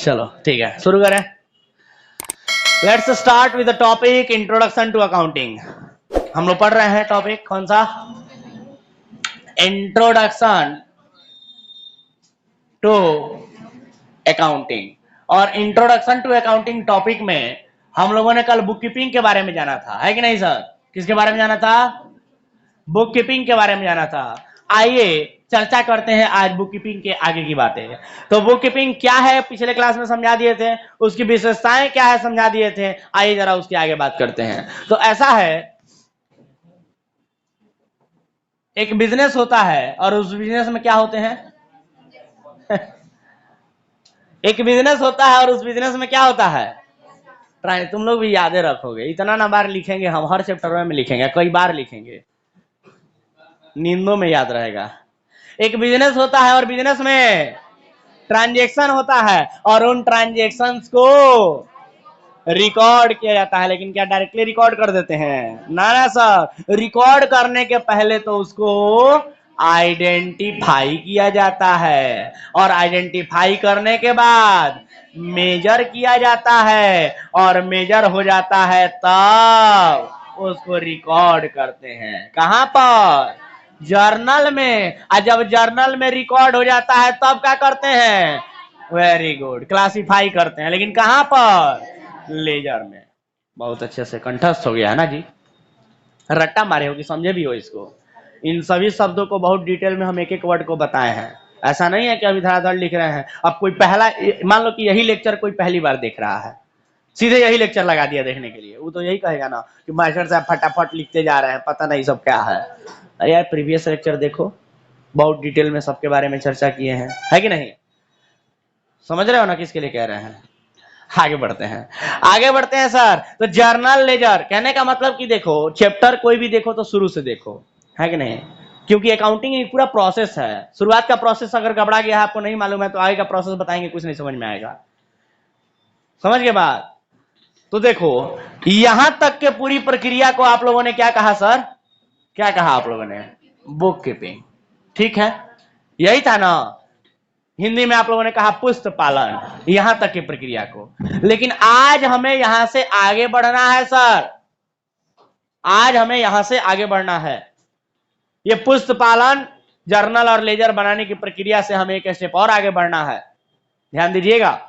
चलो ठीक है, शुरू करें। Let's start with the topic introduction to accounting. हम लोग पढ़ रहे हैं टॉपिक कौन सा? Introduction to accounting. और इंट्रोडक्शन टू अकाउंटिंग टॉपिक में हम लोगों ने कल बुक कीपिंग के बारे में जाना था, है कि नहीं सर? किसके बारे में जाना था? बुक कीपिंग के बारे में जाना था। आइए चर्चा करते हैं आज बुक कीपिंग के आगे की बातें। तो बुक कीपिंग क्या है पिछले क्लास में समझा दिए थे, उसकी विशेषताएं क्या है समझा दिए थे। आइए जरा उसके आगे बात करते हैं। तो ऐसा है, एक बिजनेस होता है और उस बिजनेस में क्या होते हैं एक बिजनेस होता है और उस बिजनेस में क्या होता है? तुम लोग भी यादें रखोगे, इतना ना बार लिखेंगे, हम हर चैप्टर में लिखेंगे, कई बार लिखेंगे, नींदों में याद रहेगा। एक बिजनेस होता है और बिजनेस में ट्रांजैक्शन होता है और उन ट्रांजैक्शंस को रिकॉर्ड किया जाता है। लेकिन क्या डायरेक्टली रिकॉर्ड कर देते हैं? ना ना सर, रिकॉर्ड करने के पहले तो उसको आइडेंटिफाई किया जाता है और आइडेंटिफाई करने के बाद मेजर किया जाता है और मेजर हो जाता है तब उसको रिकॉर्ड करते हैं। कहां पर? जर्नल में। और जब जर्नल में रिकॉर्ड हो जाता है तब क्या करते हैं? वेरी गुड, क्लासिफाई करते हैं। लेकिन कहां पर? लेजर में। बहुत अच्छे से कंठस्थ हो गया है ना जी, रट्टा मारे हो कि समझे भी हो इसको। इन सभी शब्दों को बहुत डिटेल में हम एक एक वर्ड को बताए हैं। ऐसा नहीं है कि अभी धड़ाधड़ लिख रहे हैं। अब कोई पहला, मान लो कि यही लेक्चर कोई पहली बार देख रहा है, सीधे यही लेक्चर लगा दिया देखने के लिए, वो तो यही कहेगा ना कि मास्टर साहब फटाफट लिखते जा रहे हैं, पता नहीं सब क्या है। अरे यार प्रीवियस लेक्चर देखो, बहुत डिटेल में सबके बारे में चर्चा किए हैं, है कि नहीं? समझ रहे हो ना किसके लिए कह रहे हैं? आगे बढ़ते हैं सर। तो जर्नल लेजर कहने का मतलब कि देखो, चैप्टर कोई भी देखो तो शुरू से देखो, है कि नहीं? क्योंकि अकाउंटिंग एक पूरा प्रोसेस है। शुरुआत का प्रोसेस अगर गड़बड़ा गया है, आपको नहीं मालूम है, तो आगे का प्रोसेस बताएंगे कुछ नहीं समझ में आएगा। समझ के बाद तो देखो, यहां तक के पूरी प्रक्रिया को आप लोगों ने क्या कहा सर? क्या कहा आप लोगों ने? Book keeping. ठीक है, यही था ना। हिंदी में आप लोगों ने कहा पुस्त पालन, यहां तक की प्रक्रिया को। लेकिन आज हमें यहां से आगे बढ़ना है सर, आज हमें यहां से आगे बढ़ना है। ये पुस्त पालन, जर्नल और लेजर बनाने की प्रक्रिया से हमें एक स्टेप और आगे बढ़ना है। ध्यान दीजिएगा,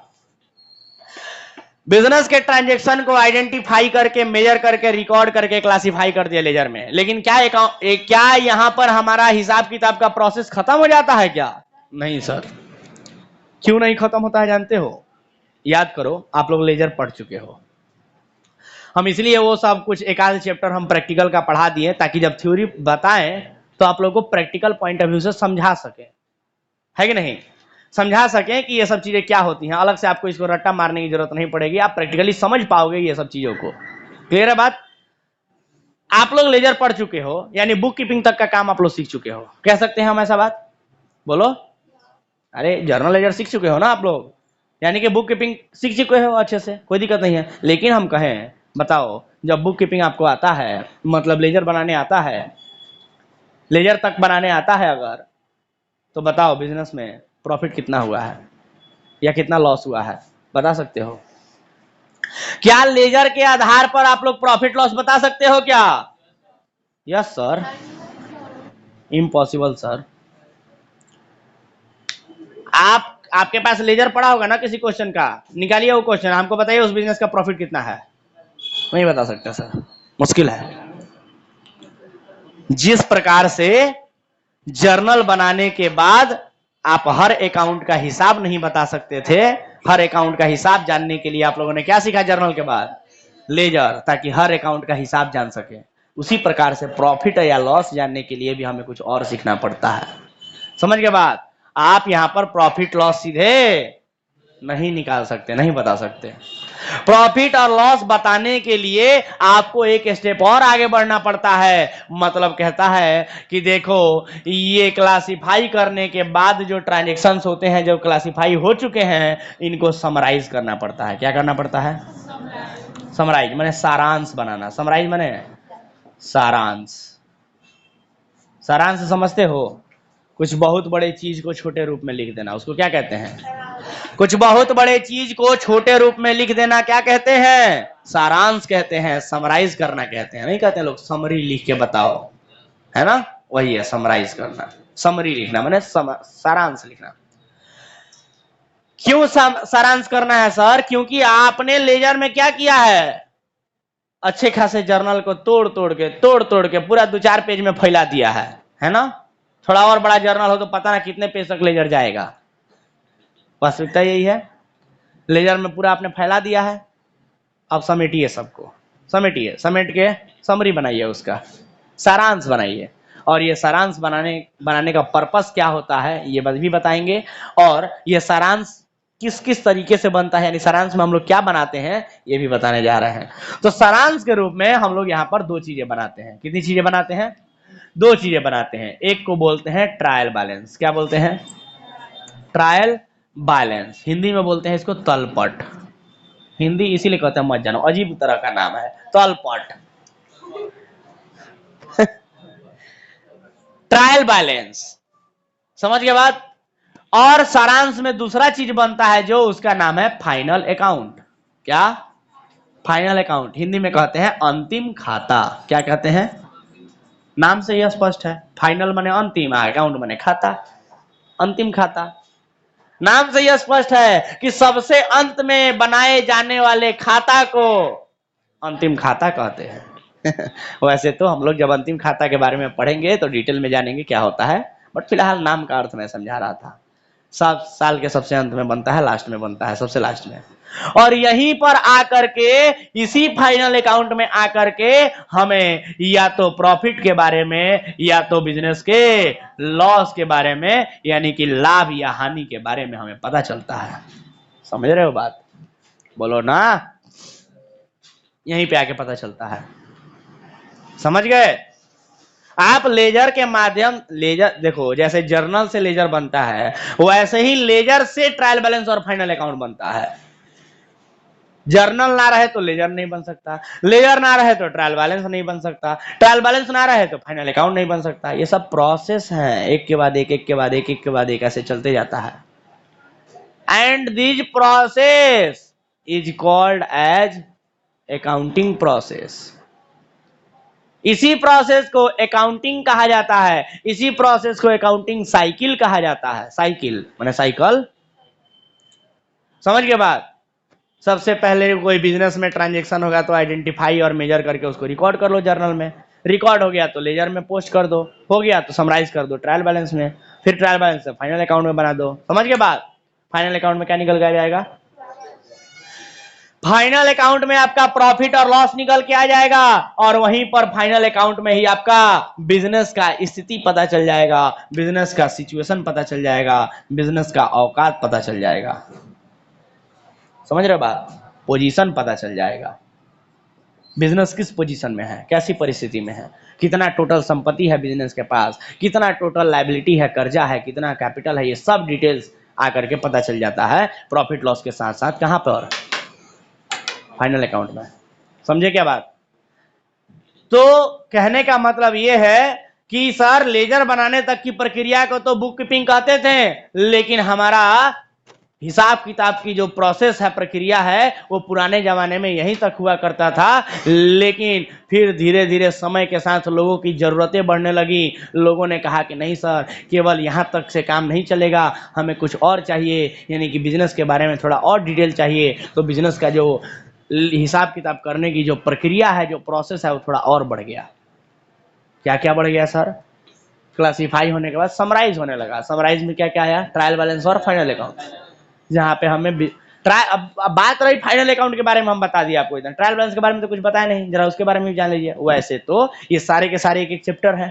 बिजनेस के ट्रांजैक्शन को आइडेंटिफाई करके, मेजर करके, रिकॉर्ड करके क्लासिफाई कर दिया लेजर में। लेकिन क्या यहां पर हमारा हिसाब किताब का प्रोसेस खत्म हो जाता है क्या? नहीं सर। क्यों नहीं खत्म होता है जानते हो? याद करो, आप लोग लेजर पढ़ चुके हो। हम इसलिए वो सब कुछ एक आध चैप्टर हम प्रैक्टिकल का पढ़ा दिए ताकि जब थ्योरी बताएं तो आप लोग को प्रैक्टिकल पॉइंट ऑफ व्यू से समझा सके, है कि नहीं? समझा सके कि ये सब चीजें क्या होती हैं। अलग से आपको इसको रट्टा मारने की जरूरत नहीं पड़ेगी, आप प्रैक्टिकली समझ पाओगे ये सब चीजों को। क्लियर है बात? आप लोग लेजर पढ़ चुके हो, यानी बुक कीपिंग तक का काम आप लोग सीख चुके हो। कह सकते हैं हम ऐसा बात? बोलो। अरे जर्नल लेजर सीख चुके हो ना आप लोग, यानी कि बुक कीपिंग सीख चुके हो अच्छे से, कोई दिक्कत नहीं है। लेकिन हम कहें, बताओ, जब बुक कीपिंग आपको आता है, मतलब लेजर बनाने आता है, लेजर तक बनाने आता है अगर, तो बताओ बिजनेस में प्रॉफिट कितना हुआ है या कितना लॉस हुआ है? बता सकते हो? क्या लेजर के आधार पर आप लोग प्रॉफिट लॉस बता सकते हो क्या? Yes sir. Impossible sir. आपके पास लेजर पड़ा होगा ना किसी क्वेश्चन का, निकालिए वो क्वेश्चन, हमको बताइए उस बिजनेस का प्रॉफिट कितना है। नहीं बता सकते सर, मुश्किल है। जिस प्रकार से जर्नल बनाने के बाद आप हर अकाउंट का हिसाब नहीं बता सकते थे, हर अकाउंट का हिसाब जानने के लिए आप लोगों ने क्या सीखा जर्नल के बाद? लेजर, ताकि हर अकाउंट का हिसाब जान सके। उसी प्रकार से प्रॉफिट या लॉस जानने के लिए भी हमें कुछ और सीखना पड़ता है। समझ के बाद आप यहां पर प्रॉफिट लॉस सीधे नहीं निकाल सकते, नहीं बता सकते। प्रॉफिट और लॉस बताने के लिए आपको एक स्टेप और आगे बढ़ना पड़ता है। मतलब कहता है कि देखो, ये क्लासिफाई करने के बाद जो ट्रांजैक्शंस होते हैं, जो क्लासिफाई हो चुके हैं, इनको समराइज करना पड़ता है। क्या करना पड़ता है? समराइज माने सारांश बनाना। समराइज माने सारांश। सारांश समझते हो? कुछ बहुत बड़े चीज को छोटे रूप में लिख देना, उसको क्या कहते हैं? कुछ बहुत बड़े चीज को छोटे रूप में लिख देना क्या कहते हैं? सारांश कहते हैं, समराइज करना कहते हैं। नहीं कहते लोग समरी लिख के बताओ, है ना? वही है समराइज करना, समरी लिखना माने सारांश लिखना। क्यों सारांश करना है सर? क्योंकि आपने लेजर में क्या किया है, अच्छे खासे जर्नल को तोड़ तोड़ के पूरा 2-4 पेज में फैला दिया है ना? थोड़ा और बड़ा जर्नल हो तो पता ना कितने पेज तक लेजर जाएगा। वास्तविकता यही है, लेजर में पूरा आपने फैला दिया है। अब समेटिए सबको, समेट के समरी बनाइए, उसका सारांश बनाइए। और ये सारांश बनाने का पर्पस क्या होता है ये भी बताएंगे। और ये सारांश किस किस तरीके से बनता है, यानी सारांश में हम लोग क्या बनाते हैं ये भी बताने जा रहे हैं। तो सारांश के रूप में हम लोग यहाँ पर 2 चीजें बनाते हैं। कितनी चीजें बनाते हैं? 2 चीजें बनाते हैं। एक को बोलते हैं ट्रायल बैलेंस। क्या बोलते हैं? Trial balance. हिंदी में बोलते हैं इसको तलपट। हिंदी इसीलिए कहते हैं मत जानो, अजीब तरह का नाम है तलपट। ट्रायल बैलेंस, समझ गए बात? और सारांश में दूसरा चीज बनता है जो उसका नाम है फाइनल अकाउंट। क्या? Final account. हिंदी में कहते हैं अंतिम खाता। क्या कहते हैं? नाम से यह स्पष्ट है, फाइनल माने अंतिम, अकाउंट माने खाता, अंतिम खाता। नाम से यह स्पष्ट है कि सबसे अंत में बनाए जाने वाले खाता को अंतिम खाता कहते हैं। वैसे तो हम लोग जब अंतिम खाता के बारे में पढ़ेंगे तो डिटेल में जानेंगे क्या होता है, बट फिलहाल नाम का अर्थ मैं समझा रहा था। सब साल के सबसे अंत में बनता है, लास्ट में बनता है, सबसे लास्ट में। और यहीं पर आकर के, इसी फाइनल अकाउंट में आकर के हमें या तो प्रॉफिट के बारे में या तो बिजनेस के लॉस के बारे में, यानी कि लाभ या हानि के बारे में हमें पता चलता है। समझ रहे हो बात? बोलो ना, यहीं पे आके पता चलता है। समझ गए? आप लेजर के माध्यम, लेजर देखो जैसे जर्नल से लेजर बनता है वैसे ही लेजर से ट्रायल बैलेंस और फाइनल अकाउंट बनता है। जर्नल ना रहे तो लेजर नहीं बन सकता, लेजर ना रहे तो ट्रायल बैलेंस नहीं बन सकता, ट्रायल बैलेंस ना रहे तो फाइनल अकाउंट नहीं बन सकता। ये सब प्रोसेस है, एक के बाद एक, एक के बाद एक, एक के बाद एक, ऐसे चलते जाता है। And this process is called as accounting process. इसी प्रोसेस को अकाउंटिंग कहा जाता है, इसी प्रोसेस को अकाउंटिंग साइकिल कहा जाता है। साइकिल माने साइकिल, समझ गए बात? सबसे पहले कोई बिजनेस में ट्रांजैक्शन होगा तो आइडेंटिफाई और मेजर करके उसको रिकॉर्ड कर लो जर्नल में, रिकॉर्ड हो गया तो लेजर में पोस्ट कर दो, हो गया तो समराइज कर दो ट्रायल बैलेंस में, फिर ट्रायल बैलेंस से फाइनल अकाउंट में बना दो। समझ गए बात? फाइनल अकाउंट में क्या निकल के आ जाएगा? फाइनल अकाउंट में आपका प्रॉफिट और लॉस निकल के आ जाएगा, और वहीं पर फाइनल अकाउंट में ही आपका बिजनेस का स्थिति पता चल जाएगा, बिजनेस का सिचुएशन पता चल जाएगा, बिजनेस का औकात पता चल जाएगा। समझ रहे हो बात? पोजीशन पता चल जाएगा, बिजनेस किस पोजीशन में है, कैसी परिस्थिति में है, कितना टोटल संपत्ति है बिजनेस के पास, कितना टोटल लायबिलिटी है, कर्जा है, कितना कैपिटल है, ये सब डिटेल्स आकर के पता चल जाता है प्रॉफिट लॉस के साथ साथ। कहां पर? फाइनल अकाउंट में। समझे क्या बात? तो कहने का मतलब यह है कि सर लेजर बनाने तक की प्रक्रिया को तो बुक कीपिंग कहते थे, लेकिन हमारा हिसाब किताब की जो प्रोसेस है, प्रक्रिया है, वो पुराने जमाने में यहीं तक हुआ करता था। लेकिन फिर धीरे धीरे समय के साथ लोगों की जरूरतें बढ़ने लगी, लोगों ने कहा कि नहीं सर केवल यहाँ तक से काम नहीं चलेगा, हमें कुछ और चाहिए, यानी कि बिजनेस के बारे में थोड़ा और डिटेल चाहिए। तो बिजनेस का जो हिसाब किताब करने की जो प्रक्रिया है, जो प्रोसेस है, वो थोड़ा और बढ़ गया। क्या क्या बढ़ गया सर? क्लासीफाई होने के बाद समराइज होने लगा। समराइज में क्या क्या आया? ट्रायल बैलेंस और फाइनल अकाउंट, जहां पे हमें अब बात रही फाइनल अकाउंट के बारे में, हम बता दिया आपको। इधर ट्रायल बैलेंस के बारे में तो कुछ बताया नहीं, जरा उसके बारे में भी जान लीजिए। वैसे तो ये सारे के सारे एक एक चैप्टर है।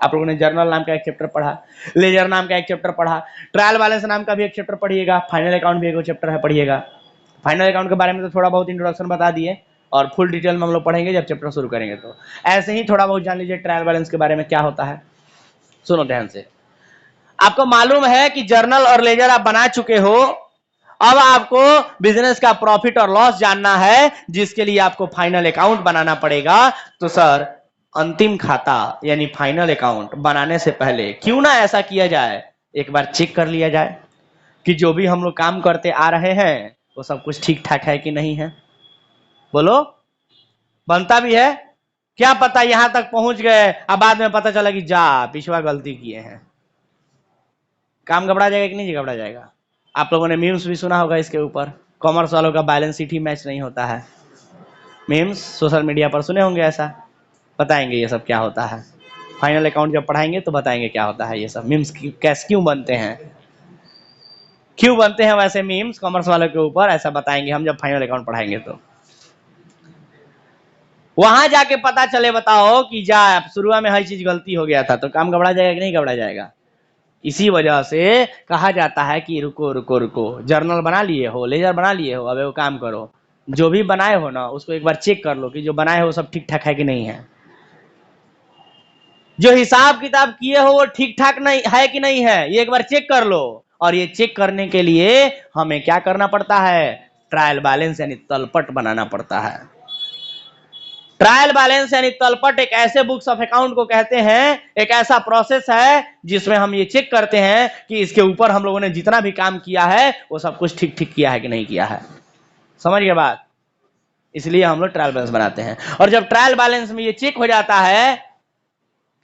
आप लोगों ने जर्नल नाम का एक चैप्टर पढ़ा, लेजर नाम का एक चैप्टर पढ़ा, ट्रायल बैलेंस नाम का भी एक चैप्टर पढ़िएगा, फाइनल अकाउंट भी एक चैप्टर है, पढ़िएगा। फाइनल अकाउंट के बारे में तो थोड़ा बहुत इंट्रोडक्शन बता दिए, और फुल डिटेल में हम लोग पढ़ेंगे जब चैप्टर शुरू करेंगे। तो ऐसे ही थोड़ा बहुत जान लीजिए ट्रायल बैलेंस के बारे में क्या होता है। सुनो ध्यान से। आपको मालूम है कि जर्नल और लेजर आप बना चुके हो, अब आपको बिजनेस का प्रॉफिट और लॉस जानना है, जिसके लिए आपको फाइनल अकाउंट बनाना पड़ेगा। तो सर अंतिम खाता यानी फाइनल अकाउंट बनाने से पहले क्यों ना ऐसा किया जाए, एक बार चेक कर लिया जाए। कि जो भी हम लोग काम करते आ रहे हैं वो सब कुछ ठीक ठाक है कि नहीं है? बोलो, बनता भी है? क्या पता यहां तक पहुंच गए अब बाद में पता चला कि जा पिछवा गलती किए हैं। काम घबरा जाएगा कि नहीं घबरा जाएगा? आप लोगों ने मीम्स भी सुना होगा इसके ऊपर, कॉमर्स वालों का बैलेंस शीट ही मैच नहीं होता है। मीम्स सोशल मीडिया पर सुने होंगे ऐसा। बताएंगे ये सब क्या होता है, फाइनल अकाउंट जब पढ़ाएंगे तो बताएंगे क्या होता है ये सब। मीम्स कैसे क्यों बनते हैं, क्यों बनते हैं वैसे मीम्स कॉमर्स वालों के ऊपर, ऐसा बताएंगे हम जब फाइनल अकाउंट पढ़ाएंगे। तो वहां जाके पता चले, बताओ कि जा शुरू में हर चीज गलती हो गया था, तो काम घबरा जाएगा कि नहीं घबरा जाएगा? इसी वजह से कहा जाता है कि रुको रुको रुको, जर्नल बना लिए हो, लेजर बना लिए हो, अब वो काम करो, जो भी बनाए हो ना उसको एक बार चेक कर लो कि जो बनाए हो सब ठीक ठाक है कि नहीं है। जो हिसाब किताब किए हो वो ठीक ठाक नहीं है कि नहीं है, ये एक बार चेक कर लो। और ये चेक करने के लिए हमें क्या करना पड़ता है? ट्रायल बैलेंस यानी तलपट बनाना पड़ता है। ट्रायल बैलेंस यानी तलपट एक ऐसे बुक्स ऑफ अकाउंट को कहते हैं, एक ऐसा प्रोसेस है जिसमें हम ये चेक करते हैं कि इसके ऊपर हम लोगों ने जितना भी काम किया है वो सब कुछ ठीक ठीक किया है कि नहीं किया है। समझ गए बात? इसलिए हम लोग ट्रायल बैलेंस बनाते हैं। और जब ट्रायल बैलेंस में ये चेक हो जाता है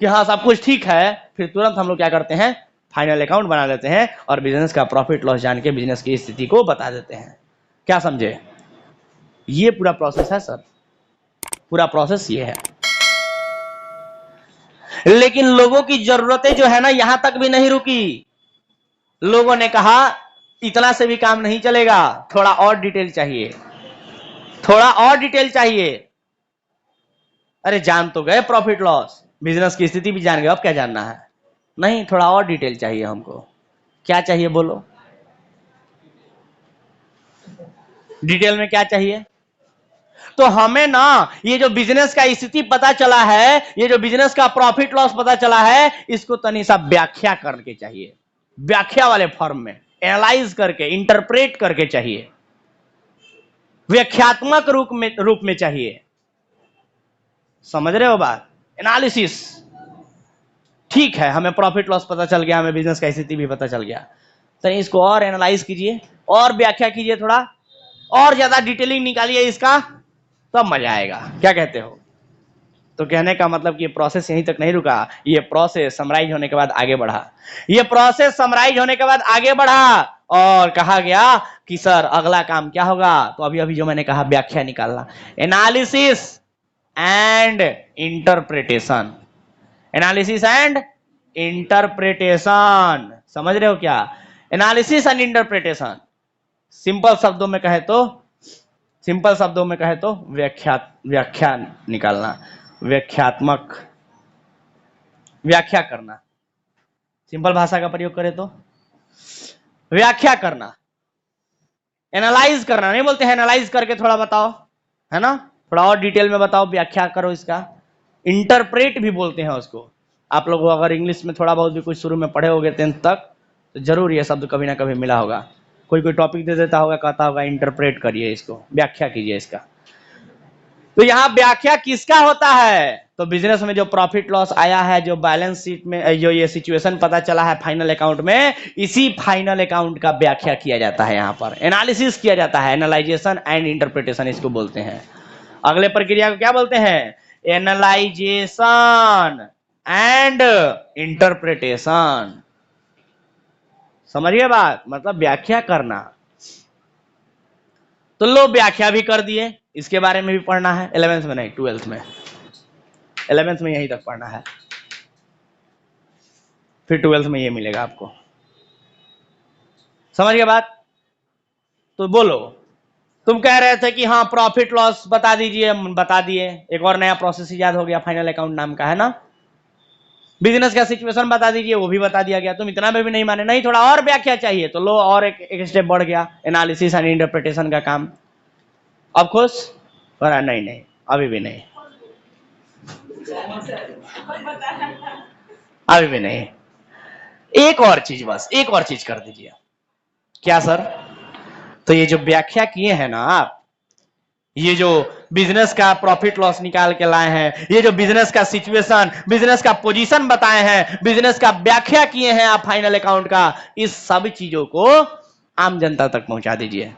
कि हाँ सब कुछ ठीक है, फिर तुरंत हम लोग क्या करते हैं? फाइनल अकाउंट बना लेते हैं और बिजनेस का प्रॉफिट लॉस जान के बिजनेस की स्थिति को बता देते हैं। क्या समझे? ये पूरा प्रोसेस है सर, पूरा प्रोसेस ये है। लेकिन लोगों की जरूरतें जो है ना यहां तक भी नहीं रुकी। लोगों ने कहा इतना से भी काम नहीं चलेगा, थोड़ा और डिटेल चाहिए, थोड़ा और डिटेल चाहिए। अरे जान तो गए प्रॉफिट लॉस, बिजनेस की स्थिति भी जान गए, अब क्या जानना है? नहीं, थोड़ा और डिटेल चाहिए हमको। क्या चाहिए बोलो? डिटेल में क्या चाहिए? तो हमें ना ये जो बिजनेस का स्थिति पता चला है, ये जो बिजनेस का प्रॉफिट लॉस पता चला है, इसको तनी सा व्याख्या करके चाहिए, व्याख्या वाले फॉर्म में एनालाइज करके, इंटरप्रेट करके चाहिए, व्याख्यात्मक रूप में चाहिए। समझ रहे हो बात? एनालिसिस। ठीक है, हमें प्रॉफिट लॉस पता चल गया, हमें बिजनेस का स्थिति भी पता चल गया, तो इसको और एनालाइज कीजिए, और व्याख्या कीजिए, थोड़ा और ज्यादा डिटेलिंग निकालिए इसका, तब मजा आएगा। क्या कहते हो? तो कहने का मतलब कि ये प्रोसेस यहीं तक नहीं रुका, ये प्रोसेस समराइज होने के बाद आगे बढ़ा। ये प्रोसेस समराइज होने के बाद आगे बढ़ा और कहा गया कि सर अगला काम क्या होगा? तो अभी अभी जो मैंने कहा व्याख्या निकालना, analysis and interpretation. Analysis and interpretation, समझ रहे हो क्या? एनालिसिस एंड इंटरप्रिटेशन सिंपल शब्दों में कहे तो, सिंपल शब्दों में कहे तो व्याख्या निकालना, व्याख्यात्मक, व्याख्या करना। सिंपल भाषा का प्रयोग करें तो व्याख्या करना, एनालाइज करना नहीं बोलते हैं, एनालाइज करके थोड़ा बताओ, है ना, थोड़ा और डिटेल में बताओ, व्याख्या करो इसका। इंटरप्रेट भी बोलते हैं उसको। आप लोग अगर इंग्लिश में थोड़ा बहुत भी कुछ शुरू में पढ़े होगे 10th तक, तो जरूर ये शब्द कभी ना कभी मिला होगा। कोई कोई टॉपिक दे देता होगा, कहता होगा इंटरप्रेट करिए इसको, व्याख्या कीजिए इसका। तो यहां व्याख्या किसका होता है? तो बिजनेस में जो प्रॉफिट लॉस आया है, जो बैलेंस शीट में जो ये सिचुएशन पता चला है फाइनल अकाउंट में, इसी फाइनल अकाउंट का व्याख्या किया जाता है, यहां पर एनालिसिस किया जाता है। एनालाइजेशन एंड इंटरप्रिटेशन इसको बोलते हैं। अगले प्रक्रिया को क्या बोलते हैं? Analysation and interpretation. समझिए बात, मतलब व्याख्या करना। तो लो व्याख्या भी कर दिए, इसके बारे में भी पढ़ना है, 11th में नहीं 12th में, 11th में यहीं तक पढ़ना है, फिर 12th में ये मिलेगा आपको। समझ गए बात? तो बोलो, तुम कह रहे थे कि हाँ प्रॉफिट लॉस बता दीजिए, बता दिए। एक और नया प्रोसेस याद हो गया, फाइनल अकाउंट नाम का, है ना। बिजनेस का सिचुएशन बता दीजिए, वो भी बता दिया गया। तुम इतना में भी नहीं माने, नहीं थोड़ा और व्याख्या चाहिए, तो लो और एक स्टेप बढ़ गया, एनालिसिस एंड इंटरप्रिटेशन का काम। अब खुश? नहीं नहीं, अभी भी नहीं, अभी भी नहीं। एक और चीज, बस एक और चीज कर दीजिए। क्या सर? तो ये जो व्याख्या किए हैं ना आप, ये जो बिजनेस का प्रॉफिट लॉस निकाल के लाए हैं, ये जो बिजनेस का सिचुएशन, बिजनेस का पोजीशन बताए हैं, बिजनेस का व्याख्या किए हैं आप फाइनल अकाउंट का, इस सब चीजों को आम जनता तक पहुंचा दीजिए।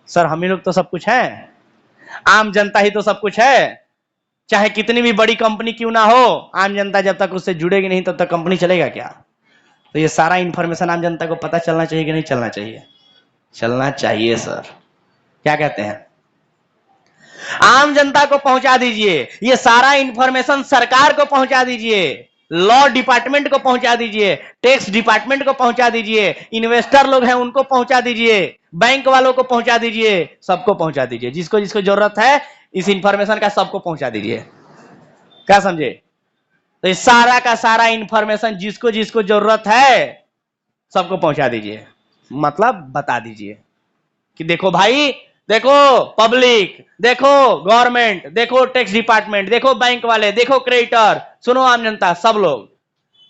सर हम ही लोग तो सब कुछ है, आम जनता ही तो सब कुछ है। चाहे कितनी भी बड़ी कंपनी क्यों ना हो, आम जनता जब तक उससे जुड़ेगी नहीं तब तक कंपनी चलेगा क्या? तो ये सारा इंफॉर्मेशन आम जनता को पता चलना चाहिए कि नहीं चलना चाहिए? चलना चाहिए सर। क्या कहते हैं? आम जनता को पहुंचा दीजिए, ये सारा इंफॉर्मेशन सरकार को पहुंचा दीजिए, लॉ डिपार्टमेंट को पहुंचा दीजिए, टैक्स डिपार्टमेंट को पहुंचा दीजिए, इन्वेस्टर लोग हैं उनको पहुंचा दीजिए, बैंक वालों को पहुंचा दीजिए, सबको पहुंचा दीजिए। जिसको जिसको जरूरत है इस इंफॉर्मेशन का सबको पहुंचा दीजिए। क्या समझे? तो इस सारा का सारा इंफॉर्मेशन जिसको जिसको जरूरत है सबको पहुंचा दीजिए, मतलब बता दीजिए कि देखो भाई, देखो पब्लिक, देखो गवर्नमेंट, देखो टैक्स डिपार्टमेंट, देखो बैंक वाले, देखो क्रेडिटर, सुनो आम जनता, सब लोग,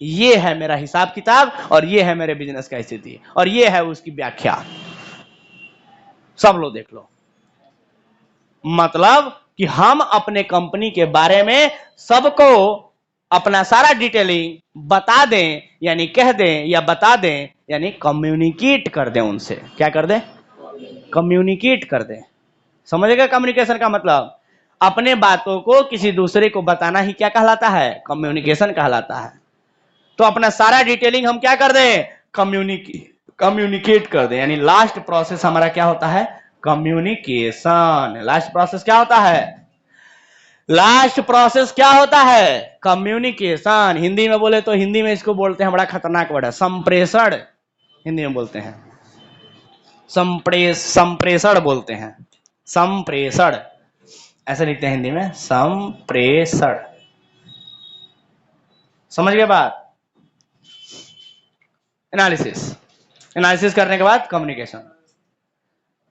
ये है मेरा हिसाब किताब और ये है मेरे बिजनेस का स्थिति और ये है उसकी व्याख्या, सब लोग देख लो। मतलब कि हम अपने कंपनी के बारे में सबको अपना सारा डिटेलिंग बता दें, यानी कह दें या बता दें, यानी कम्युनिकेट कर दें उनसे। क्या कर दें? कम्युनिकेट कर दें। समझेगा कम्युनिकेशन का मतलब? अपने बातों को किसी दूसरे को बताना ही क्या कहलाता है? कम्युनिकेशन कहलाता है। तो अपना सारा डिटेलिंग हम क्या कर दें? कम्युनिकेट कर दें। यानी लास्ट प्रोसेस हमारा क्या होता है? कम्युनिकेशन। लास्ट प्रोसेस क्या होता है? लास्ट प्रोसेस क्या होता है? कम्युनिकेशन। हिंदी में बोले तो हिंदी में इसको बोलते हैं, बड़ा खतरनाक वर्ड है, संप्रेषण। हिंदी में बोलते हैं संप्रेषण बोलते हैं, संप्रेषण ऐसे लिखते हैं हिंदी में, संप्रेषण। समझ गए बात? एनालिसिस करने के बाद कम्युनिकेशन।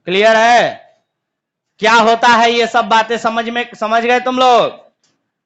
क्लियर है? क्या होता है ये सब बातें समझ गए तुम लोग?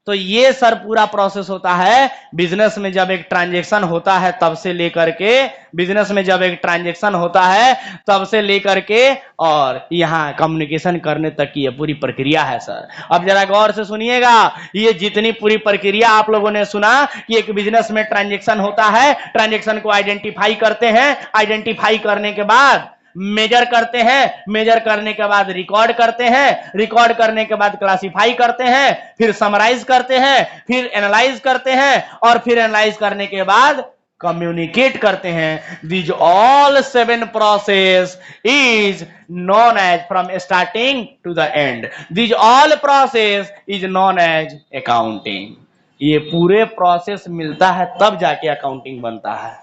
तो ये सर पूरा प्रोसेस होता है बिजनेस में। जब एक ट्रांजैक्शन होता है तब से लेकर के, बिजनेस में जब एक ट्रांजैक्शन होता है तब से लेकर के और यहां कम्युनिकेशन करने तक की ये पूरी प्रक्रिया है सर। अब जरा गौर से सुनिएगा, ये जितनी पूरी प्रक्रिया आप लोगों ने सुना कि एक बिजनेस में ट्रांजैक्शन होता है, ट्रांजैक्शन को आइडेंटिफाई करते हैं, आइडेंटिफाई करने के बाद मेजर करते हैं, मेजर करने के बाद रिकॉर्ड करते हैं, रिकॉर्ड करने के बाद क्लासिफाई करते हैं, फिर समराइज करते हैं, फिर एनालाइज करते हैं और फिर एनालाइज करने के बाद कम्युनिकेट करते हैं। This all 7 process is known as from starting to the end, this all process is known as accounting. ये पूरे प्रोसेस मिलता है तब जाके अकाउंटिंग बनता है।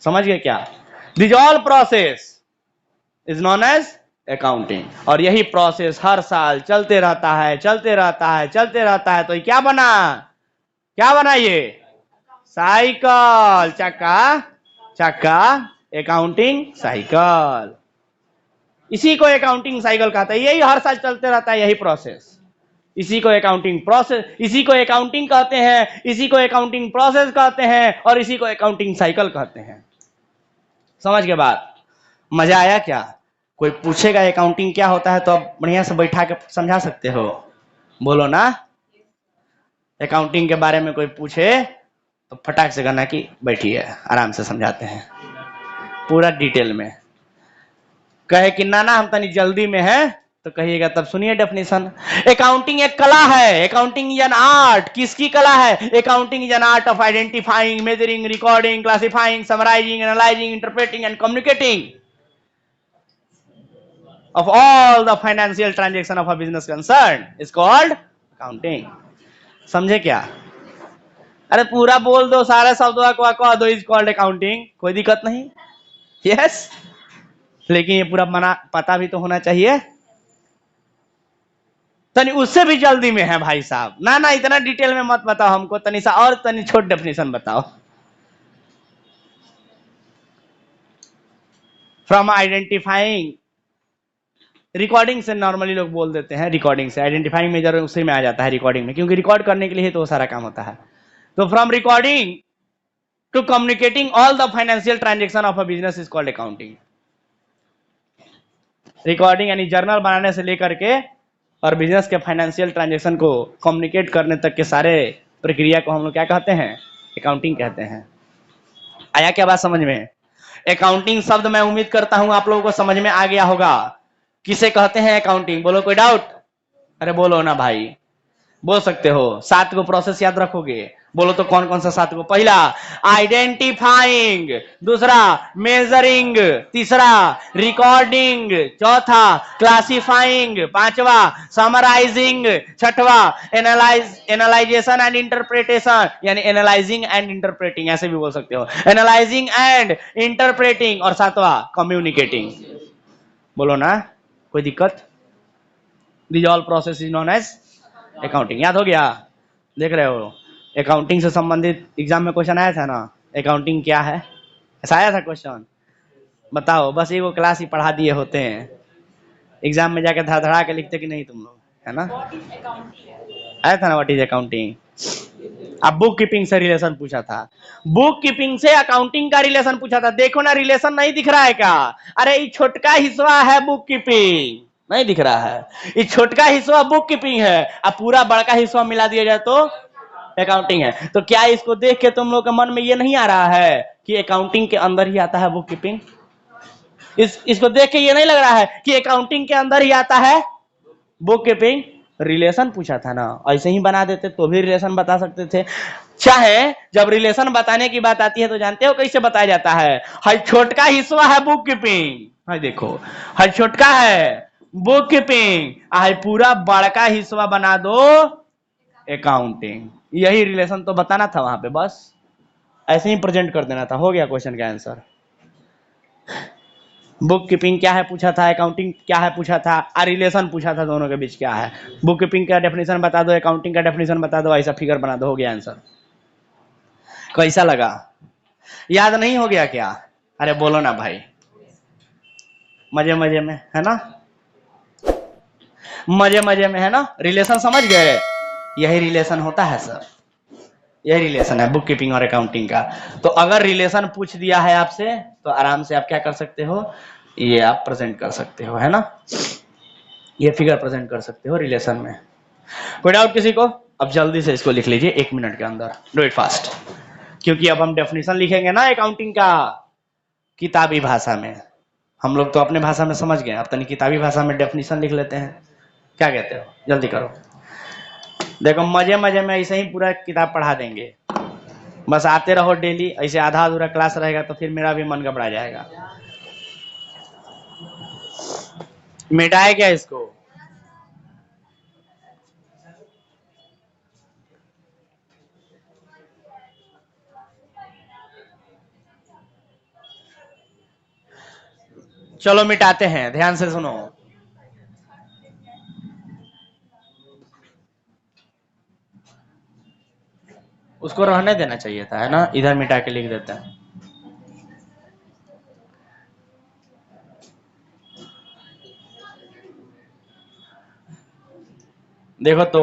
समझ गए क्या? This all process is known as accounting. और यही प्रोसेस हर साल चलते रहता है, चलते रहता है, चलते रहता है। तो ये क्या बना? क्या बना ये? साइकिल, चक्का चक्का, अकाउंटिंग साइकिल। इसी को अकाउंटिंग साइकिल कहता है। यही हर साल चलते रहता है, यही प्रोसेस। इसी को अकाउंटिंग प्रोसेस, इसी को अकाउंटिंग कहते हैं, इसी को अकाउंटिंग प्रोसेस कहते हैं और इसी को अकाउंटिंग साइकिल कहते हैं। समझ के बात? मजा आया क्या? कोई पूछेगा अकाउंटिंग क्या होता है तो आप बढ़िया से बैठा के समझा सकते हो, बोलो ना। अकाउंटिंग के बारे में कोई पूछे तो फटाक से कहना कि बैठिए, आराम से समझाते हैं पूरा डिटेल में। कहे कि ना हम तनी जल्दी में है तो कहिएगा, तब सुनिए डेफिनेशन। अकाउंटिंग एक कला है, अकाउंटिंग इज एन आर्ट। किसकी कला है? Accounting is an art of identifying, measuring, recording, classifying, summarising, analysing, interpreting and communicating of all the financial transaction of a business concern is called accounting। समझे क्या? अरे पूरा बोल दो, सारे शब्दों को कह दो इज कॉल्ड अकाउंटिंग, कोई दिक्कत नहीं। यस, लेकिन ये पूरा मना पता भी तो होना चाहिए। तनी उससे भी जल्दी में है भाई साहब। ना इतना डिटेल में मत बताओ हमको, तनी सा और तनी छोट डेफिनेशन बताओ। फ्रॉम आइडेंटिफाइंग, रिकॉर्डिंग से नॉर्मली लोग बोल देते हैं, रिकॉर्डिंग से। आइडेंटिफाइंग मेजर उसी में आ जाता है, रिकॉर्डिंग में, क्योंकि रिकॉर्ड करने के लिए तो सारा काम होता है। तो from recording to communicating all the financial transaction of a business is called accounting. Recording यानी जर्नल बनाने से लेकर के और बिजनेस के फाइनेंशियल ट्रांजेक्शन को कम्युनिकेट करने तक के सारे प्रक्रिया को हम लोग क्या कहते हैं? अकाउंटिंग कहते हैं। आया क्या बात समझ में? अकाउंटिंग शब्द मैं उम्मीद करता हूं आप लोगों को समझ में आ गया होगा। किसे कहते हैं अकाउंटिंग? बोलो, कोई डाउट? अरे बोलो ना भाई, बोल सकते हो। 7 को प्रोसेस याद रखोगे? बोलो तो कौन कौन सा 7 को? पहला आइडेंटिफाइंग, दूसरा मेजरिंग, तीसरा रिकॉर्डिंग, चौथा क्लासिफाइंग, पांचवा समराइजिंग, छठवा एनालाइजेशन एंड इंटरप्रिटेशन, यानी एनालाइजिंग एंड इंटरप्रेटिंग, ऐसे भी बोल सकते हो, एनालाइजिंग एंड इंटरप्रेटिंग, और सातवां कम्युनिकेटिंग। बोलो ना, कोई दिक्कत? This all process is known as accounting. याद हो गया? देख रहे हो, अकाउंटिंग से संबंधित एग्जाम में क्वेश्चन आया था ना, अकाउंटिंग क्या है, ऐसा आया था क्वेश्चन? बताओ, बस एगो क्लास ही पढ़ा दिए होते हैं, एग्जाम में जाकर धड़धड़ा के लिखते कि नहीं तुम लोग, है ना? आया था ना व्हाट इज अकाउंटिंग। अब बुक कीपिंग से रिलेशन पूछा था, बुक कीपिंग से अकाउंटिंग का रिलेशन पूछा था। देखो ना, रिलेशन नहीं दिख रहा है क्या? अरे ये छोटका हिस्सा है बुक कीपिंग, नहीं दिख रहा है? ये छोटका हिस्सा बुक कीपिंग है, अब पूरा बड़का हिस्सा मिला दिया जाए तो अकाउंटिंग है। तो क्या इसको देख के तुम लोग के मन में ये नहीं आ रहा है कि अकाउंटिंग के अंदर ही आता है बुक कीपिंग? इसको देख के ये नहीं लग रहा है कि अकाउंटिंग के अंदर ही आता है बुक कीपिंग? रिलेशन पूछा था ना, ऐसे ही बना देते तो भी रिलेशन बता सकते थे। चाहे जब रिलेशन बताने की बात आती है तो जानते हो कैसे बताया जाता है? हर छोटका हिस्सा है बुक कीपिंग, हाय देखो, हर छोटका है बुक कीपिंग, हाय पूरा बड़का हिस्सा बना दो अकाउंटिंग। यही रिलेशन तो बताना था वहां पे, बस ऐसे ही प्रेजेंट कर देना था, हो गया क्वेश्चन का आंसर। बुक कीपिंग क्या है पूछा था, अकाउंटिंग क्या है पूछा था, और रिलेशन पूछा था, दोनों के बीच क्या है। बुक कीपिंग का डेफिनेशन बता दो, अकाउंटिंग का डेफिनेशन बता दो, ऐसा फिगर बना दो, हो गया आंसर। कैसा लगा? याद नहीं हो गया क्या? अरे बोलो ना भाई, मजे मजे में है ना, मजे मजे में है ना। रिलेशन समझ गए? यही रिलेशन होता है सर, यही रिलेशन है बुक कीपिंग और अकाउंटिंग का। तो अगर रिलेशन पूछ दिया है आपसे तो आराम से आप क्या कर सकते हो, ये आप प्रेजेंट कर सकते हो, है ना, ये फिगर प्रेजेंट कर सकते हो रिलेशन में। कोई डाउट किसी को? अब जल्दी से इसको लिख लीजिए 1 मिनट के अंदर, डू इट फास्ट, क्योंकि अब हम डेफिनेशन लिखेंगे ना अकाउंटिंग का किताबी भाषा में। हम लोग तो अपने भाषा में समझ गए, अब तनी किताबी भाषा में डेफिनेशन लिख लेते हैं, क्या कहते हो? जल्दी करो। देखो मजे मजे में ऐसे ही पूरा किताब पढ़ा देंगे, बस आते रहो डेली। ऐसे आधा अधूरा क्लास रहेगा तो फिर मेरा भी मन घबरा जाएगा। मिटाए क्या इसको? चलो मिटाते हैं, ध्यान से सुनो। उसको रहने देना चाहिए था, है ना, इधर मिटा के लिख देते हैं। देखो तो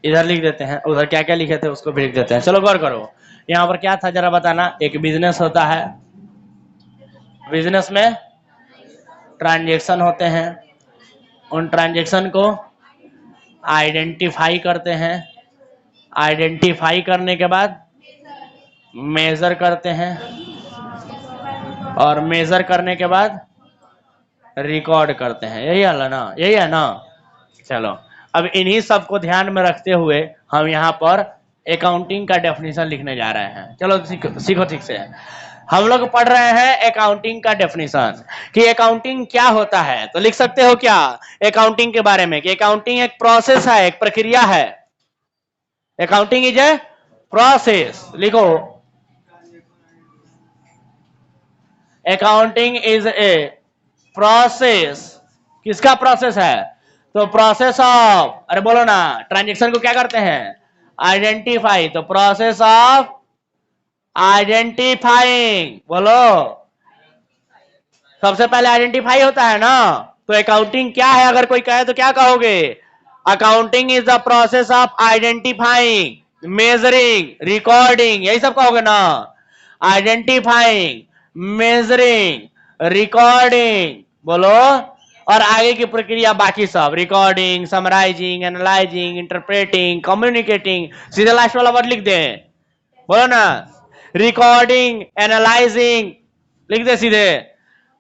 इधर लिख देते हैं, उधर क्या क्या लिखे थे उसको भी लिख देते हैं। चलो गौर करो, यहाँ पर क्या था जरा बताना। एक बिजनेस होता है, बिजनेस में ट्रांजेक्शन होते हैं, उन ट्रांजेक्शन को आइडेंटिफाई करते हैं, आइडेंटिफाई करने के बाद मेजर करते हैं, और मेजर करने के बाद रिकॉर्ड करते हैं। यही है ना, यही है ना। चलो अब इन्हीं सब को ध्यान में रखते हुए हम यहाँ पर अकाउंटिंग का डेफिनेशन लिखने जा रहे हैं। चलो सीखो ठीक से। हम लोग पढ़ रहे हैं अकाउंटिंग का डेफिनेशन, कि अकाउंटिंग क्या होता है। तो लिख सकते हो क्या अकाउंटिंग के बारे में, कि अकाउंटिंग एक प्रोसेस है, एक प्रक्रिया है। अकाउंटिंग इज ए प्रोसेस, लिखो अकाउंटिंग इज ए प्रोसेस। किसका प्रोसेस है? तो प्रोसेस ऑफ, अरे बोलो ना, ट्रांजेक्शन को क्या करते हैं? आइडेंटिफाई। तो प्रोसेस ऑफ आइडेंटिफाइंग, बोलो, सबसे पहले आइडेंटिफाई होता है ना। तो अकाउंटिंग क्या है अगर कोई कहे तो क्या कहोगे? Accounting is the process of identifying, measuring, recording, यही सब कहोगे ना। आइडेंटिफाइंग, मेजरिंग, रिकॉर्डिंग, बोलो, और आगे की प्रक्रिया बाकी सब, recording, summarising, analysing, interpreting, communicating. सीधे लास्ट वाला वर्ड लिख दें, बोलो ना, रिकॉर्डिंग, एनालाइजिंग, लिख दे सीधे,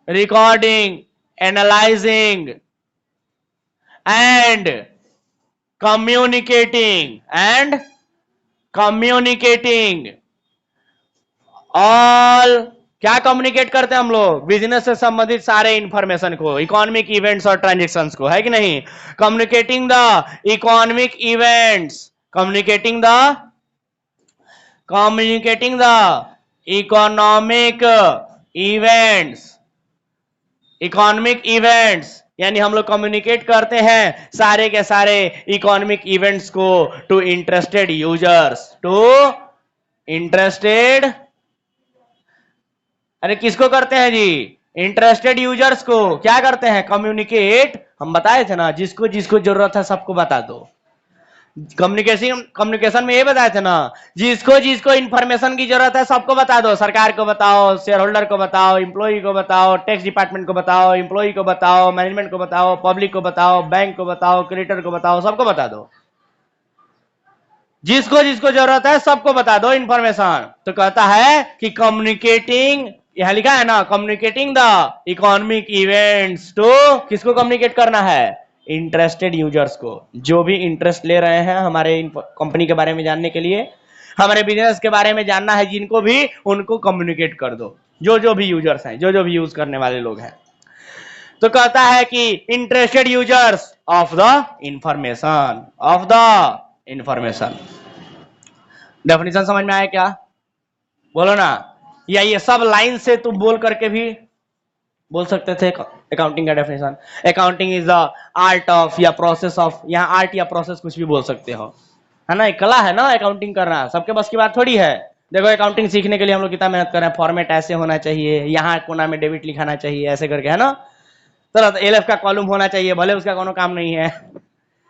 recording, analysing and communicating all, क्या कम्युनिकेट करते हैं हम लोग? बिजनेस से संबंधित सारे इंफॉर्मेशन को, इकोनॉमिक इवेंट्स और ट्रांजेक्शंस को, है कि नहीं? Communicating the economic events, communicating the economic events, यानी हम लोग कम्युनिकेट करते हैं सारे के सारे इकोनॉमिक इवेंट्स को टू इंटरेस्टेड यूजर्स, अरे किसको करते हैं जी? इंटरेस्टेड यूजर्स को क्या करते हैं? कम्युनिकेट। हम बताए थे ना, जिसको जिसको जरूरत है सबको बता दो। कम्युनिकेशन में ये बताए थे ना, जिसको जिसको इंफॉर्मेशन की जरूरत है सबको बता दो। सरकार को बताओ, शेयर होल्डर को बताओ, एम्प्लॉय को बताओ, टैक्स डिपार्टमेंट को बताओ, एम्प्लॉय को बताओ, मैनेजमेंट को बताओ, पब्लिक को बताओ, बैंक को बताओ, क्रेडिटर को बताओ, सबको बता दो। जिसको जिसको जरूरत है सबको बता दो इंफॉर्मेशन। तो कहता है कि कम्युनिकेटिंग, यहां लिखा है ना, communicating the economic events to, किसको कम्युनिकेट करना है? इंटरेस्टेड यूजर्स को, जो भी इंटरेस्ट ले रहे हैं हमारे कंपनी के बारे में जानने के लिए, हमारे बिजनेस के बारे में जानना है जिनको भी, उनको कम्युनिकेट कर दो, जो जो भी यूजर्स हैं, जो जो भी यूज करने वाले लोग हैं। तो कहता है कि interested users of the information. Definition समझ में आया क्या? बोलो ना। या ये सब लाइन से तुम बोल करके भी बोल सकते थे अकाउंटिंग का definition. Accounting is the art of या प्रोसेस ऑफ, यहाँ आर्ट या प्रोसेस कुछ भी बोल सकते हो, है ना? एक कला है ना अकाउंटिंग करना, सबके बस की बात थोड़ी है। देखो अकाउंटिंग सीखने के लिए हम लोग कितना मेहनत कर रहे हैं, फॉर्मेट ऐसे होना चाहिए, यहाँ कोना में डेबिट लिखाना चाहिए, ऐसे करके, है ना? तरह एलएफ का कॉलम होना चाहिए, भले उसका कोनो काम नहीं है।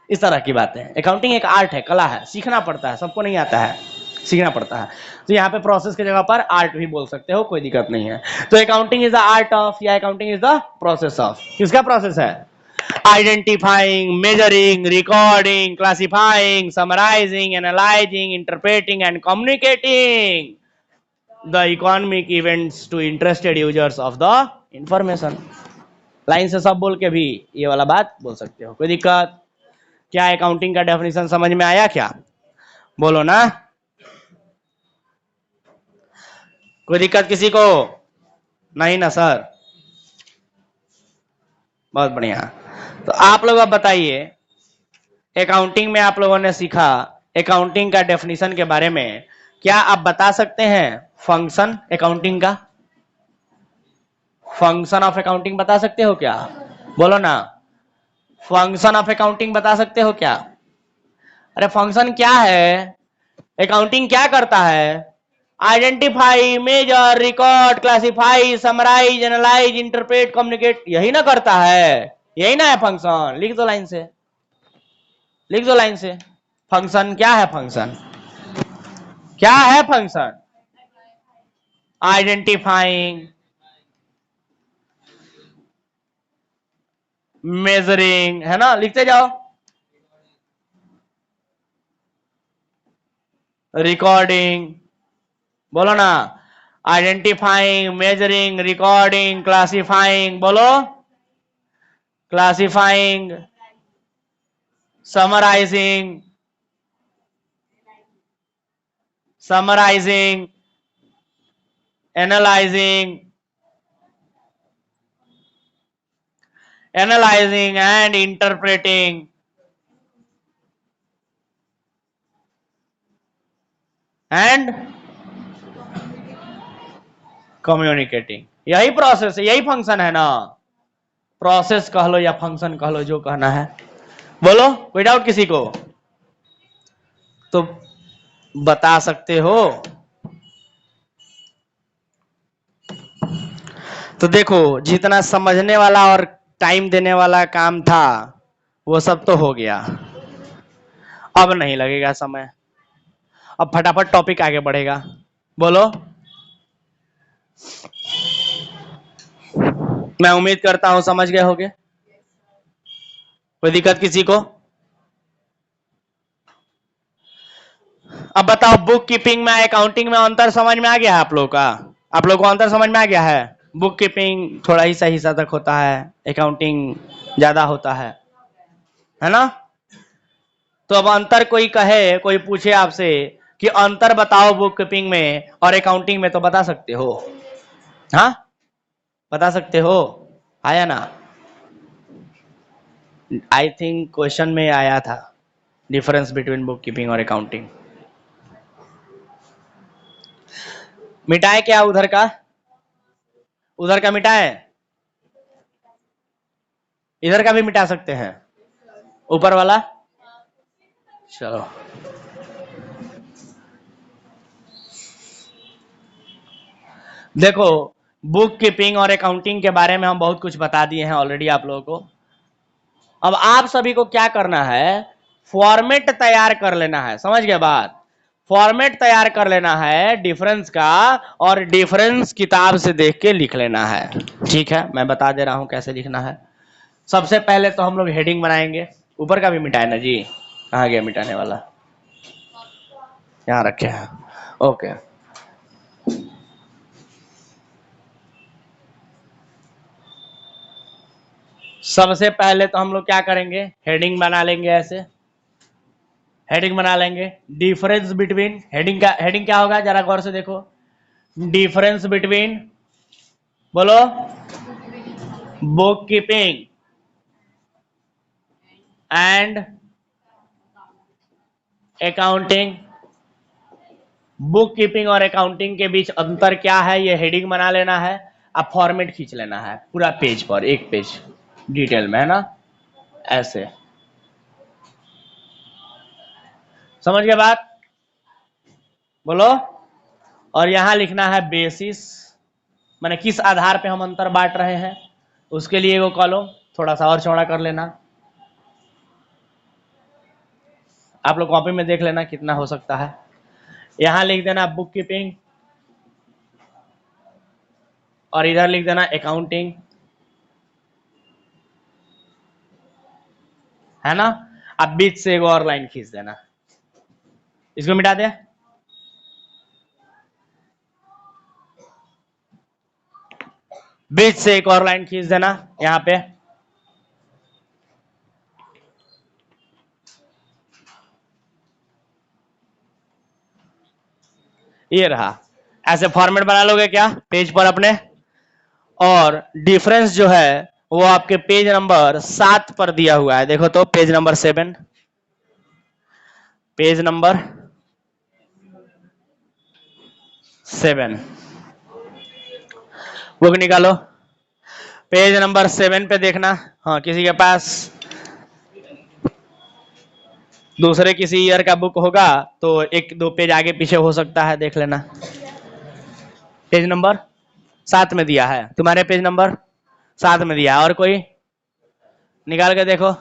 इस तरह की बात है। अकाउंटिंग एक आर्ट है, कला है, सीखना पड़ता है, सबको नहीं आता है, सीखना पड़ता है। तो यहाँ पे प्रोसेस की जगह पर आर्ट भी बोल सकते हो, कोई दिक्कत नहीं है। तो accounting is the art of या accounting is the process of, किसका प्रोसेस है? Identifying, measuring, recording, classifying, summarising, analysing, interpreting and communicating the economic events to interested users of the information. Line से सब बोल के भी ये वाला बात बोल सकते हो, कोई दिक्कत? क्या अकाउंटिंग का डेफिनेशन समझ में आया क्या? बोलो ना। कोई दिक्कत किसी को? नहीं ना सर? बहुत बढ़िया। तो आप लोग अब बताइए, अकाउंटिंग में आप लोगों ने सीखा अकाउंटिंग का डेफिनेशन के बारे में, क्या आप बता सकते हैं फंक्शन अकाउंटिंग का? फंक्शन ऑफ अकाउंटिंग बता सकते हो क्या? बोलो ना। फंक्शन ऑफ अकाउंटिंग बता सकते हो क्या? अरे फंक्शन क्या है? अकाउंटिंग क्या करता है? Identify, measure, record, classify, summarise, analyse, interpret, communicate, यही ना करता है? यही ना है फंक्शन? लिख दो लाइन से, लिख दो लाइन से। फंक्शन क्या है? फंक्शन क्या है? फंक्शन आइडेंटिफाइंग, मेजरिंग, है ना? लिखते जाओ। रिकॉर्डिंग, बोलो ना। आइडेंटिफाइंग, मेजरिंग, रिकॉर्डिंग, क्लासिफाइंग, बोलो। Classifying, summarising, analysing and interpreting and communicating, यही प्रोसेस है, यही फंक्शन है ना? प्रोसेस कह लो या फंक्शन कह लो, जो कहना है बोलो। कोई डाउट किसी को? तो बता सकते हो। तो देखो, जितना समझने वाला और टाइम देने वाला काम था वो सब तो हो गया, अब नहीं लगेगा समय, अब फटाफट टॉपिक आगे बढ़ेगा। बोलो। मैं उम्मीद करता हूं समझ गए होगे। कोई दिक्कत किसी को? अब बताओ बुक कीपिंग में अकाउंटिंग में अंतर समझ में आ गया है आप लोगों का? आप लोगों को अंतर समझ में आ गया है? बुक कीपिंग थोड़ा ही सही हिस्सा तक होता है, अकाउंटिंग ज्यादा होता है ना? तो अब अंतर कोई कहे, कोई पूछे आपसे कि अंतर बताओ बुक कीपिंग में और अकाउंटिंग में, तो बता सकते हो? हाँ बता सकते हो? आया ना? आई थिंक क्वेश्चन में आया था डिफरेंस बिटवीन बुक कीपिंग और अकाउंटिंग। मिटाए क्या उधर का? उधर का मिटाए, इधर का भी मिटा सकते हैं, ऊपर वाला। चलो देखो, बुक कीपिंग और अकाउंटिंग के बारे में हम बहुत कुछ बता दिए हैं ऑलरेडी आप लोगों को। अब आप सभी को क्या करना है, फॉर्मेट तैयार कर लेना है। समझ गए बात? फॉर्मेट तैयार कर लेना है डिफरेंस का, और डिफरेंस किताब से देख के लिख लेना है। ठीक है, मैं बता दे रहा हूं कैसे लिखना है। सबसे पहले तो हम लोग हेडिंग बनाएंगे। ऊपर का भी मिटाए ना जी? कहाँ गया मिटाने वाला? यहाँ रखे हैं। ओके, सबसे पहले तो हम लोग क्या करेंगे, हेडिंग बना लेंगे। ऐसे हेडिंग बना लेंगे। डिफरेंस बिटवीन, हेडिंग क्या होगा जरा गौर से देखो। डिफरेंस बिटवीन, बोलो, book keeping and accounting. Book keeping और अकाउंटिंग के बीच अंतर क्या है, ये हेडिंग बना लेना है। अब फॉर्मेट खींच लेना है पूरा पेज पर, एक पेज डिटेल में, है ना? ऐसे समझ गए बात? बोलो। और यहां लिखना है बेसिस, माने किस आधार पे हम अंतर बांट रहे हैं, उसके लिए वो कॉलम थोड़ा सा और चौड़ा कर लेना। आप लोग कॉपी में देख लेना कितना हो सकता है। यहां लिख देना बुक कीपिंग और इधर लिख देना अकाउंटिंग, है ना? अब बीच से एक और लाइन खींच देना, इसको मिटा दे। बीच से एक और लाइन खींच देना यहां पे। ये रहा। ऐसे फॉर्मेट बना लोगे क्या पेज पर अपने? और डिफरेंस जो है वो आपके पेज नंबर 7 पर दिया हुआ है। देखो तो page number 7, page number 7 book निकालो, पेज नंबर 7 पे देखना। हाँ, किसी के पास दूसरे किसी ईयर का बुक होगा तो एक दो पेज आगे पीछे हो सकता है, देख लेना। पेज नंबर 7 में दिया है, तुम्हारे पेज नंबर 7 में दिया है। और कोई निकाल के देखो।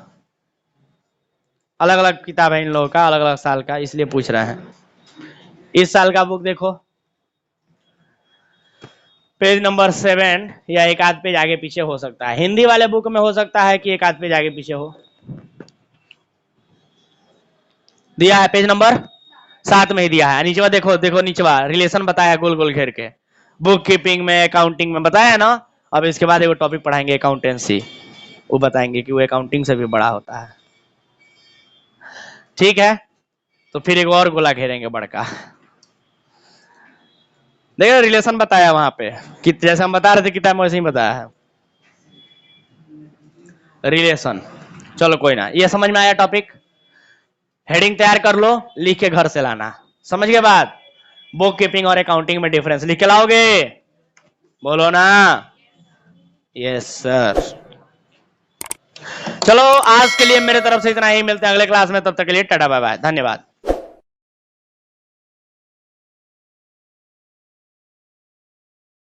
अलग अलग किताब है इन लोगों का, अलग अलग साल का, इसलिए पूछ रहे हैं। इस साल का बुक देखो, पेज नंबर 7 या एक आध पेज आगे पीछे हो सकता है। हिंदी वाले बुक में हो सकता है कि एक आध पेज आगे पीछे हो। दिया है पेज नंबर 7 में ही दिया है। नीचवा देखो, देखो नीचवा रिलेशन बताया गोल गोल घेर के, बुक कीपिंग में अकाउंटिंग में बताया है ना। अब इसके बाद एक टॉपिक पढ़ाएंगे अकाउंटेंसी, वो बताएंगे कि वो अकाउंटिंग से भी बड़ा होता है। ठीक है, तो फिर एक और गोला घेरेंगे बड़का। देखो रिलेशन बताया वहां पे कि जैसे हम बता रहे थे किताब में वैसे ही बताया है रिलेशन। चलो कोई ना, ये समझ में आया टॉपिक। हेडिंग तैयार कर लो, लिख के घर से लाना। समझ गए बात? बुक कीपिंग और अकाउंटिंग में डिफरेंस लिख के लाओगे? बोलो ना। Yes sir. चलो आज के लिए मेरे तरफ से इतना ही, मिलते हैं अगले क्लास में, तब तक के लिए टाटा बाय बाय, धन्यवाद।